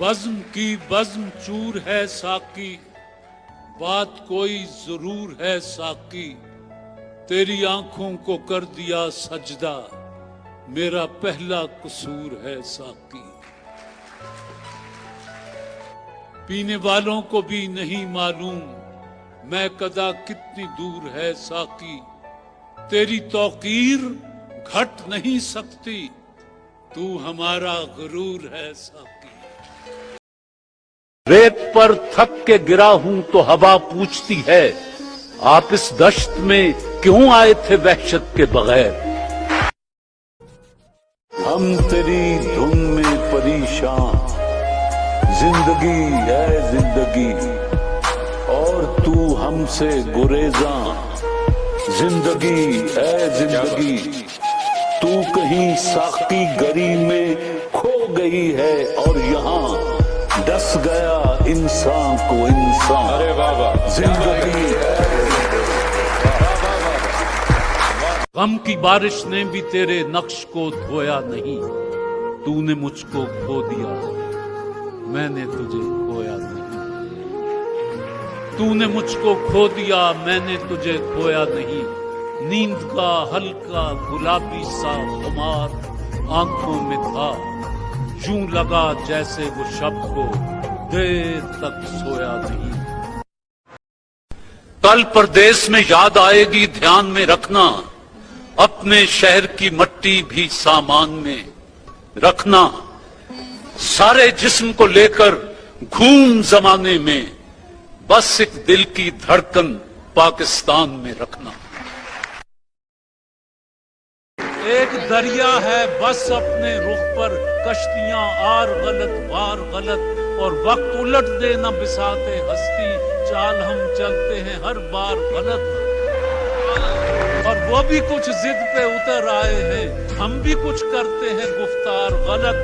बज़्म की बज़्म चूर है साकी, बात कोई जरूर है साकी, तेरी आंखों को कर दिया सजदा, मेरा पहला कसूर है साकी। पीने वालों को भी नहीं मालूम मैं कदा कितनी दूर है साकी, तेरी तौकीर घट नहीं सकती, तू हमारा गुरूर है साकी। रेत पर थक के गिरा हूं तो हवा पूछती है, आप इस दश्त में क्यों आए थे वहशत के बगैर। हम तेरी धुन में परेशान, जिंदगी है जिंदगी, और तू हमसे गुरेज़ां, जिंदगी है जिंदगी। तू कहीं साकी गरी में खो गई है और यहाँ डस गया इंसान को इंसान। अरे बाबा, जिंदगी है। गम की बारिश ने भी तेरे नक्श को धोया नहीं, तूने मुझको खो दिया, मैंने तुझे खोया नहीं। तूने मुझको खो दिया, मैंने तुझे खोया नहीं। नींद का हल्का गुलाबी सा खुमार आंखों में था, यूं लगा जैसे वो शब को देर तक सोया नहीं। कल परदेश में याद आएगी ध्यान में रखना, अपने शहर की मट्टी भी सामान में रखना। सारे जिस्म को लेकर घूम जमाने में, बस एक दिल की धड़कन पाकिस्तान में रखना। एक दरिया है बस अपने रुख पर, कश्तियां आर गलत वार गलत, और वक्त उलट देना बिसाते हस्ती, चाल हम चलते हैं हर बार गलत। और वो भी कुछ जिद पे उतर आए हैं, हम भी कुछ करते हैं गुफ्तार गलत।